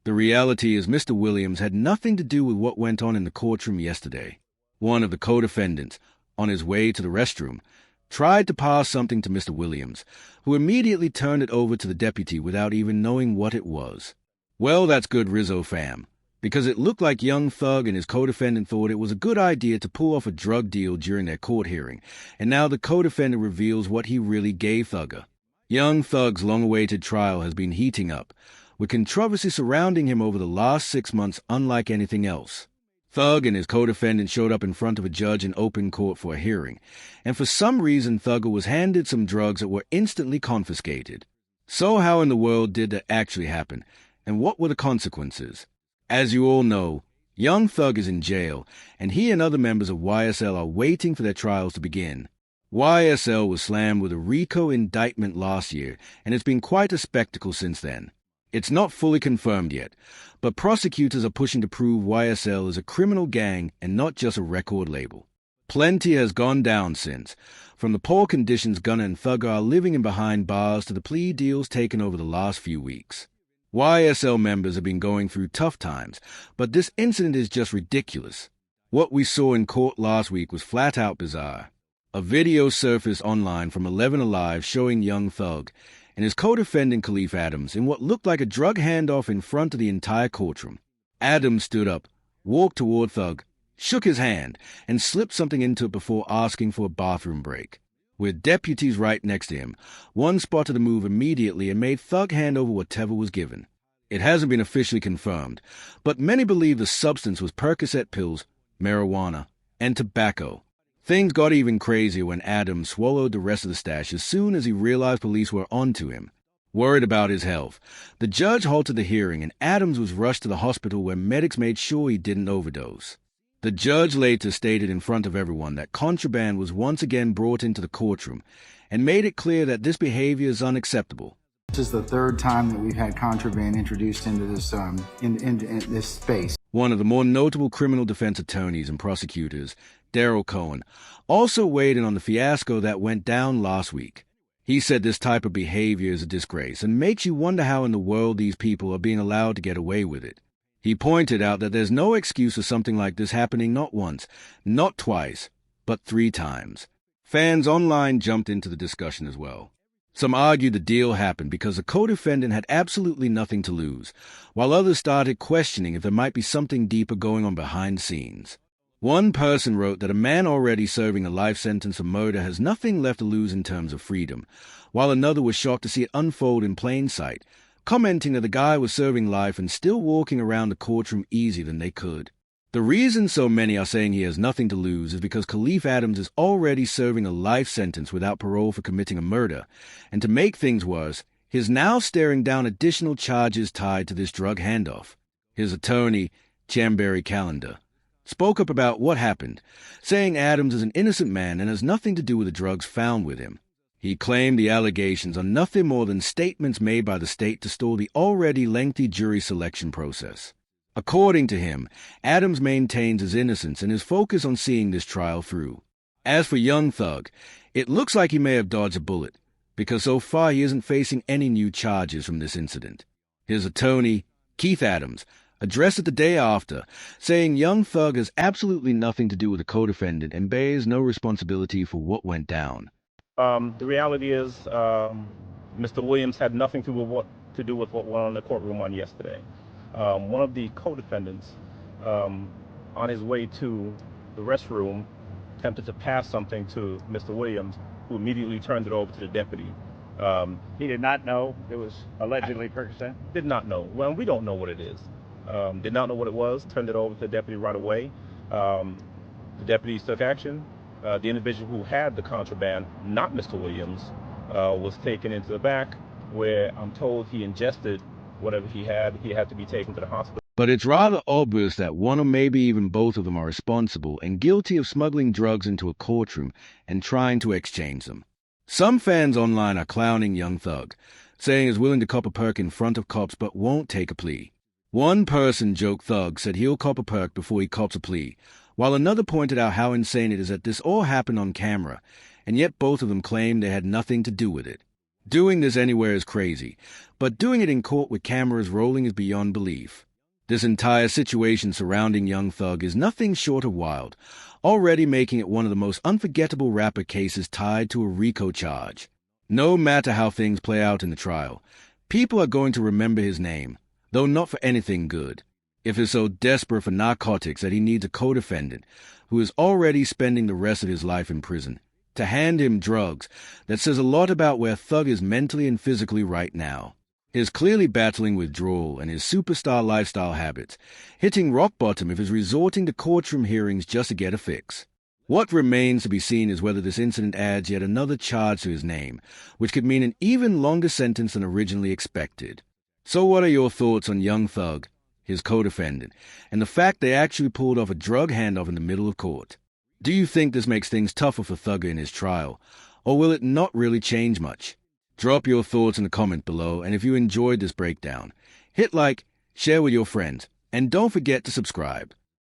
The reality is Mr. Williams had nothing to do with what went on in the courtroom yesterday. One of the co-defendants, on his way to the restroom, tried to pass something to Mr. Williams, who immediately turned it over to the deputy without even knowing what it was. Well, that's good, Rizzo fam, because it looked like young Thug and his co-defendant thought it was a good idea to pull off a drug deal during their court hearing, and now the co-defendant reveals what he really gave Thugger. Young Thug's long-awaited trial has been heating up, with controversy surrounding him over the last 6 months unlike anything else. Thug and his co-defendant showed up in front of a judge in open court for a hearing, and for some reason Thugger was handed some drugs that were instantly confiscated. So how in the world did that actually happen, and what were the consequences? As you all know, young Thug is in jail, and he and other members of YSL are waiting for their trials to begin. YSL was slammed with a RICO indictment last year, and it's been quite a spectacle since then. It's not fully confirmed yet, but prosecutors are pushing to prove YSL is a criminal gang and not just a record label. Plenty has gone down since, from the poor conditions Gunna and Thugger are living in behind bars to the plea deals taken over the last few weeks. YSL members have been going through tough times, but this incident is just ridiculous. What we saw in court last week was flat out bizarre. A video surfaced online from 11 Alive showing young Thug and his co-defendant Khalif Adams in what looked like a drug handoff in front of the entire courtroom. Adams stood up, walked toward Thug, shook his hand, and slipped something into it before asking for a bathroom break. With deputies right next to him, one spotted the move immediately and made Thug hand over whatever was given. It hasn't been officially confirmed, but many believe the substance was Percocet pills, marijuana, and tobacco. Things got even crazier when Adams swallowed the rest of the stash as soon as he realized police were onto him. Worried about his health, the judge halted the hearing and Adams was rushed to the hospital where medics made sure he didn't overdose. The judge later stated in front of everyone that contraband was once again brought into the courtroom and made it clear that this behavior is unacceptable. This is the third time that we've had contraband introduced into this in this space. One of the more notable criminal defense attorneys and prosecutors, Daryl Cohen, also weighed in on the fiasco that went down last week. He said this type of behavior is a disgrace and makes you wonder how in the world these people are being allowed to get away with it. He pointed out that there's no excuse for something like this happening not once, not twice, but 3 times. Fans online jumped into the discussion as well. Some argued the deal happened because the co-defendant had absolutely nothing to lose, while others started questioning if there might be something deeper going on behind the scenes. One person wrote that a man already serving a life sentence for murder has nothing left to lose in terms of freedom, while another was shocked to see it unfold in plain sight, commenting that the guy was serving life and still walking around the courtroom easier than they could. The reason so many are saying he has nothing to lose is because Khalif Adams is already serving a life sentence without parole for committing a murder, and to make things worse, he is now staring down additional charges tied to this drug handoff. His attorney, Chamberry Calendar, spoke up about what happened, saying Adams is an innocent man and has nothing to do with the drugs found with him. He claimed the allegations are nothing more than statements made by the state to stall the already lengthy jury selection process. According to him, Adams maintains his innocence and is focused on seeing this trial through. As for young Thug, it looks like he may have dodged a bullet, because so far he isn't facing any new charges from this incident. His attorney, Keith Adams, addressed it the day after, saying young Thug has absolutely nothing to do with the co-defendant and bears no responsibility for what went down. The reality is, Mr. Williams had nothing to do with what went on in the courtroom on yesterday. One of the co-defendants, on his way to the restroom, attempted to pass something to Mr. Williams, who immediately turned it over to the deputy. He did not know it was allegedly Percocet? Did not know. Well, we don't know what it is. Did not know what it was, turned it over to the deputy right away. The deputies took action. The individual who had the contraband, not Mr. Williams, was taken into the back, where I'm told he ingested whatever he had to be taken to the hospital. But it's rather obvious that one or maybe even both of them are responsible and guilty of smuggling drugs into a courtroom and trying to exchange them. Some fans online are clowning young Thug, saying he's willing to cop a perk in front of cops but won't take a plea. One person joked Thug said he'll cop a perk before he cops a plea, while another pointed out how insane it is that this all happened on camera, and yet both of them claimed they had nothing to do with it. Doing this anywhere is crazy, but doing it in court with cameras rolling is beyond belief. This entire situation surrounding Young Thug is nothing short of wild, already making it one of the most unforgettable rapper cases tied to a RICO charge. No matter how things play out in the trial, people are going to remember his name, though not for anything good. If he's so desperate for narcotics that he needs a co-defendant, who is already spending the rest of his life in prison, to hand him drugs, that says a lot about where Thug is mentally and physically right now. He is clearly battling withdrawal and his superstar lifestyle habits, hitting rock bottom if he's resorting to courtroom hearings just to get a fix. What remains to be seen is whether this incident adds yet another charge to his name, which could mean an even longer sentence than originally expected. So what are your thoughts on Young Thug, his co-defendant, and the fact they actually pulled off a drug handoff in the middle of court? Do you think this makes things tougher for Thugger in his trial, or will it not really change much? Drop your thoughts in the comment below, and if you enjoyed this breakdown, hit like, share with your friends, and don't forget to subscribe.